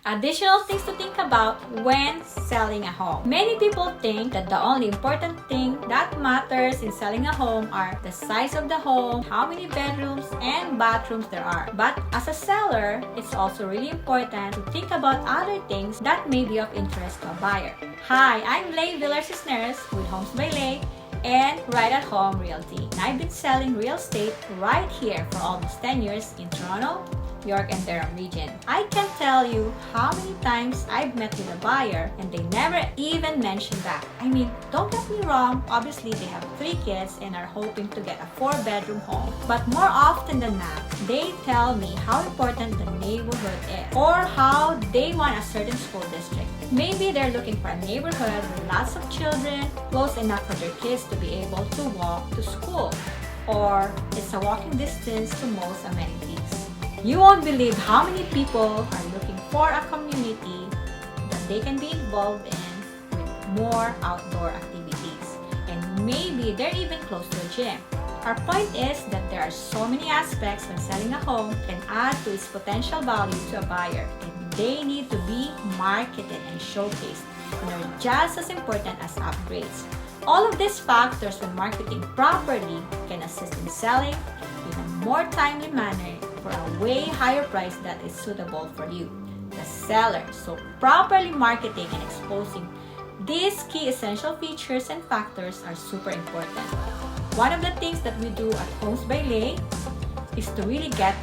Additional things to think about when selling a home. Many people think that the only important thing that matters in selling a home are the size of the home, how many bedrooms and bathrooms there are. But as a seller, it's also really important to think about other things that may be of interest to a buyer. Hi, I'm Lei Villar-Cisneros with Homes by Lei and Right at Home Realty. And I've been selling real estate right here for almost 10 years in Toronto, York, and Durham region. I can tell you how many times I've met with a buyer and they never even mentioned that. I mean, don't get me wrong, obviously they have 3 kids and are hoping to get a 4-bedroom home. But more often than not, they tell me how important the neighborhood is or how they want a certain school district. Maybe they're looking for a neighborhood with lots of children, close enough for their kids to be able to walk to school, or it's a walking distance to most amenities. You won't believe how many people are looking for a community that they can be involved in with more outdoor activities. And maybe they're even close to a gym. Our point is that there are so many aspects when selling a home can add to its potential value to a buyer, and they need to be marketed and showcased, and are just as important as upgrades. All of these factors, when marketing properly, can assist in selling in a more timely manner for a way higher price that is suitable for you, the seller. So properly marketing and exposing these key essential features and factors are super important. One of the things that we do at Homes by Lei is to really get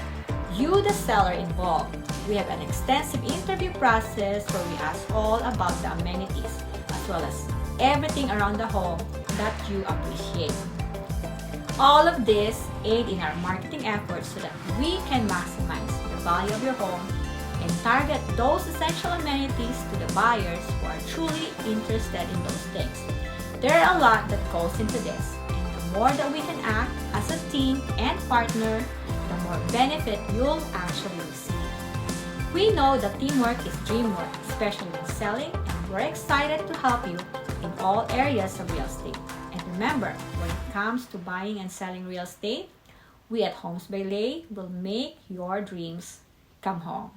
you, the seller, involved. We have an extensive interview process where we ask all about the amenities as well as everything around the home that you appreciate. All of this aid in our marketing efforts so that we can maximize the value of your home and target those essential amenities to the buyers who are truly interested in those things. There are a lot that goes into this, and the more that we can act as a team and partner, the more benefit you'll actually receive. We know that teamwork is dream work, especially when selling, and we're excited to help you in all areas of real estate. And remember, when it comes to buying and selling real estate, we at Homes by Lei will make your dreams come home.